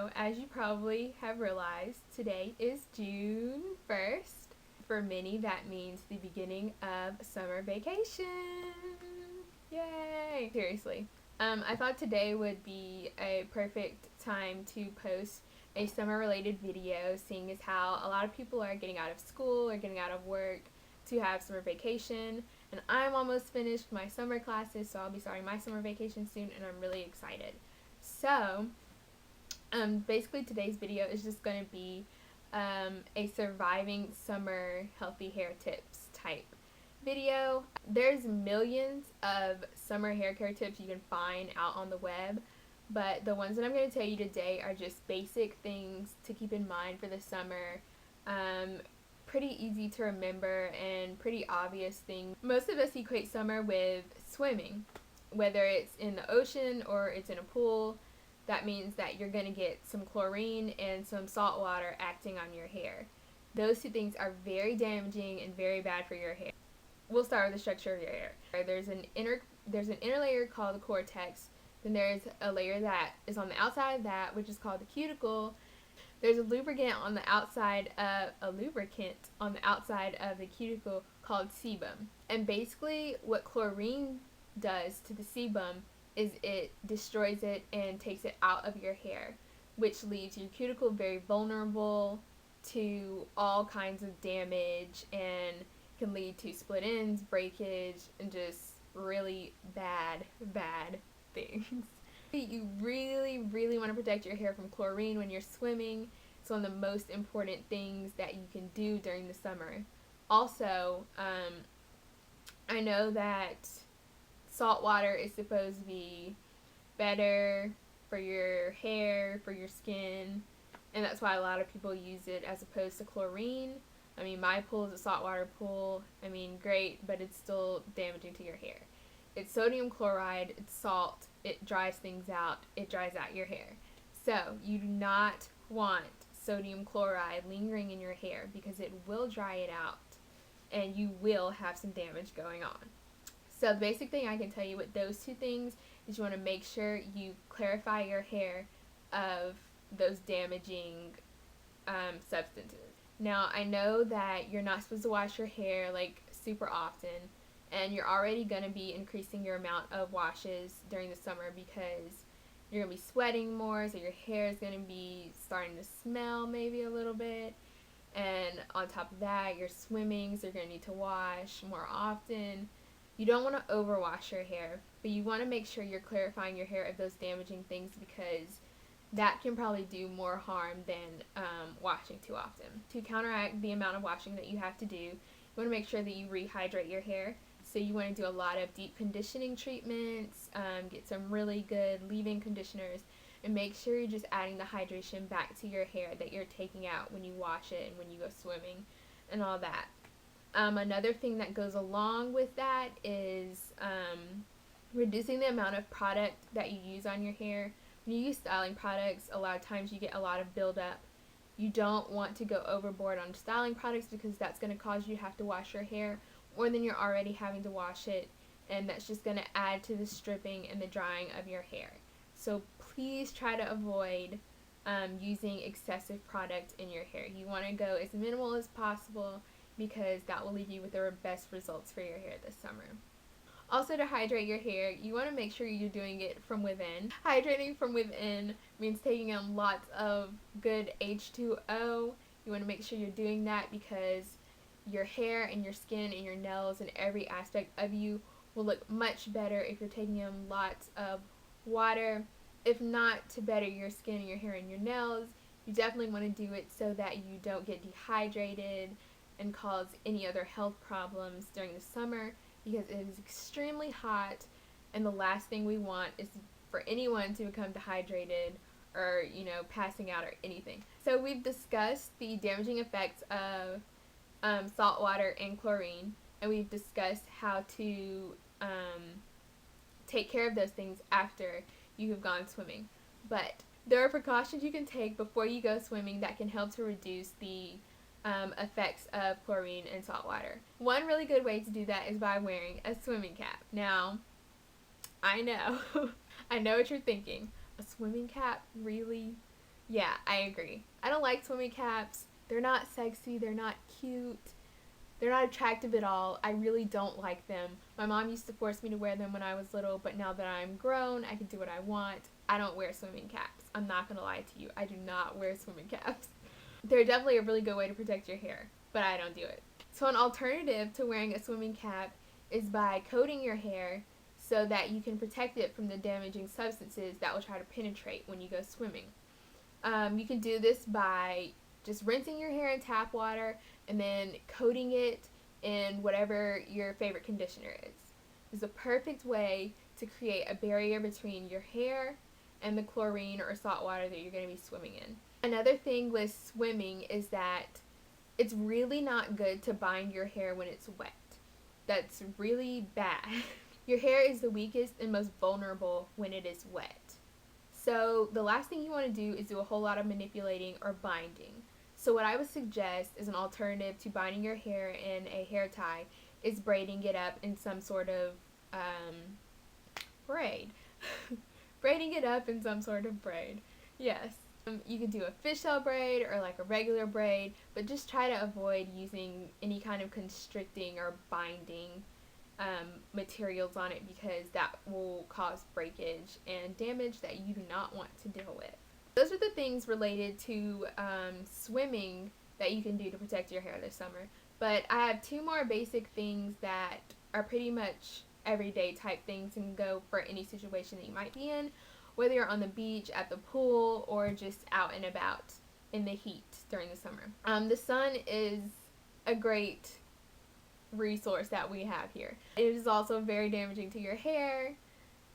So, as you probably have realized, today is June 1st. For many, that means the beginning of summer vacation. Yay! Seriously. I thought today would be a perfect time to post a summer related video, seeing as how a lot of people are getting out of school or getting out of work to have summer vacation. And I'm almost finished my summer classes, so I'll be starting my summer vacation soon, and I'm really excited. So, basically today's video is just going to be a surviving summer healthy hair tips type video. There's millions of summer hair care tips you can find out on the web, but the ones that I'm going to tell you today are just basic things to keep in mind for the summer. Pretty easy to remember and pretty obvious things. Most of us equate summer with swimming, whether it's in the ocean or it's in a pool. That means that you're going to get some chlorine and some salt water acting on your hair. Those two things are very damaging and very bad for your hair. We'll start with the structure of your hair. There's an inner layer called the cortex. Then there's a layer that is on the outside of that, which is called the cuticle. There's a lubricant on the outside of the cuticle called sebum. And basically, what chlorine does to the sebum is it destroys it and takes it out of your hair, which leaves your cuticle very vulnerable to all kinds of damage and can lead to split ends, breakage, and just really bad things. You really want to protect your hair from chlorine when you're swimming. It's one of the most important things that you can do during the summer. Also, I know that salt water is supposed to be better for your hair, for your skin, and that's why a lot of people use it as opposed to chlorine. I mean, my pool is a saltwater pool. I mean, great, but it's still damaging to your hair. It's sodium chloride, it's salt, it dries things out, it dries out your hair. So, you do not want sodium chloride lingering in your hair because it will dry it out and you will have some damage going on. So, the basic thing I can tell you with those two things is you want to make sure you clarify your hair of those damaging substances. Now, I know that you're not supposed to wash your hair like super often, and you're already going to be increasing your amount of washes during the summer because you're going to be sweating more, so your hair is going to be starting to smell maybe a little bit. And on top of that, you're swimming, so you're going to need to wash more often. You don't want to overwash your hair, but you want to make sure you're clarifying your hair of those damaging things because that can probably do more harm than washing too often. To counteract the amount of washing that you have to do, you want to make sure that you rehydrate your hair. So you want to do a lot of deep conditioning treatments, get some really good leave-in conditioners, and make sure you're just adding the hydration back to your hair that you're taking out when you wash it and when you go swimming and all that. Another thing that goes along with that is reducing the amount of product that you use on your hair. When you use styling products, a lot of times you get a lot of buildup. You don't want to go overboard on styling products because that's going to cause you to have to wash your hair more than you're already having to wash it, and that's just going to add to the stripping and the drying of your hair. So please try to avoid using excessive product in your hair. You want to go as minimal as possible because that will leave you with the best results for your hair this summer. Also, to hydrate your hair, you want to make sure you're doing it from within. Hydrating from within means taking in lots of good H2O. You want to make sure you're doing that because your hair and your skin and your nails and every aspect of you will look much better if you're taking in lots of water. If not to better your skin and your hair and your nails, you definitely want to do it so that you don't get dehydrated and cause any other health problems during the summer because it is extremely hot, and the last thing we want is for anyone to become dehydrated or, passing out or anything. So we've discussed the damaging effects of salt water and chlorine, and we've discussed how to take care of those things after you have gone swimming. But there are precautions you can take before you go swimming that can help to reduce the effects of chlorine and salt water. One really good way to do that is by wearing a swimming cap. Now, I know, I know what you're thinking. A swimming cap? Really? Yeah, I agree. I don't like swimming caps. They're not sexy, they're not cute, they're not attractive at all. I really don't like them. My mom used to force me to wear them when I was little, but now that I'm grown, I can do what I want. I don't wear swimming caps. I'm not gonna lie to you. I do not wear swimming caps. They're definitely a really good way to protect your hair, but I don't do it. So, an alternative to wearing a swimming cap is by coating your hair so that you can protect it from the damaging substances that will try to penetrate when you go swimming. You can do this by just rinsing your hair in tap water and then coating it in whatever your favorite conditioner is. It's a perfect way to create a barrier between your hair and the chlorine or salt water that you're going to be swimming in. Another thing with swimming is that it's really not good to bind your hair when it's wet. That's really bad. Your hair is the weakest and most vulnerable when it is wet. So the last thing you want to do is do a whole lot of manipulating or binding. So what I would suggest is an alternative to binding your hair in a hair tie is braiding it up in some sort of braid. Braiding it up in some sort of braid. Yes. You could do a fishtail braid or like a regular braid, but just try to avoid using any kind of constricting or binding materials on it because that will cause breakage and damage that you do not want to deal with. Those are the things related to swimming that you can do to protect your hair this summer. But I have two more basic things that are pretty much everyday type things and go for any situation that you might be in, whether you're on the beach, at the pool, or just out and about in the heat during the summer. The sun is a great resource that we have here. It is also very damaging to your hair.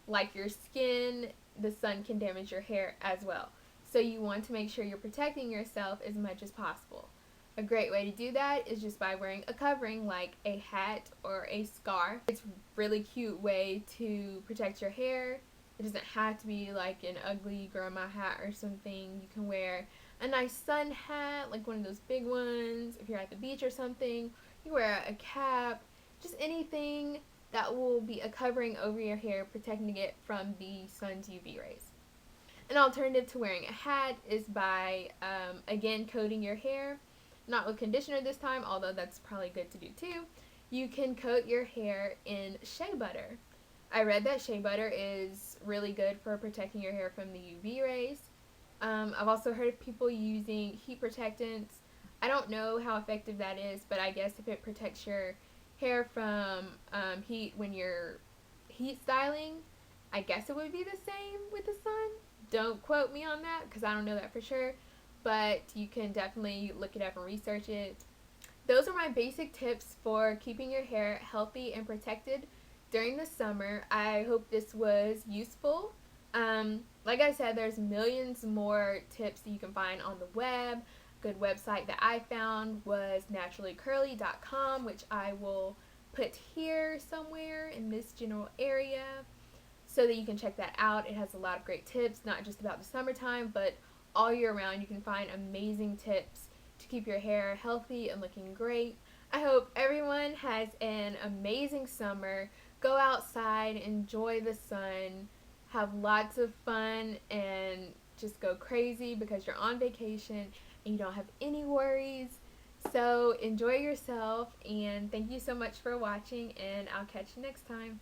Like your skin, the sun can damage your hair as well. So you want to make sure you're protecting yourself as much as possible. A great way to do that is just by wearing a covering like a hat or a scarf. It's a really cute way to protect your hair. It doesn't have to be like an ugly grandma hat or something. You can wear a nice sun hat, like one of those big ones. If you're at the beach or something, you wear a cap, just anything that will be a covering over your hair, protecting it from the sun's UV rays. An alternative to wearing a hat is by, again, coating your hair. Not with conditioner this time, although that's probably good to do too. You can coat your hair in shea butter. I read that shea butter is really good for protecting your hair from the UV rays. I've also heard of people using heat protectants. I don't know how effective that is, but I guess if it protects your hair from heat when you're heat styling, I guess it would be the same with the sun. Don't quote me on that because I don't know that for sure, but you can definitely look it up and research it. Those are my basic tips for keeping your hair healthy and protected during the summer. I hope this was useful. Like I said, there's millions more tips that you can find on the web. Good website that I found was naturallycurly.com, which I will put here somewhere in this general area so that you can check that out. It has a lot of great tips, not just about the summertime, but all year round. You can find amazing tips to keep your hair healthy and looking great. I hope everyone has an amazing summer. Go outside, enjoy the sun, have lots of fun, and just go crazy because you're on vacation and you don't have any worries. So enjoy yourself, and thank you so much for watching, and I'll catch you next time.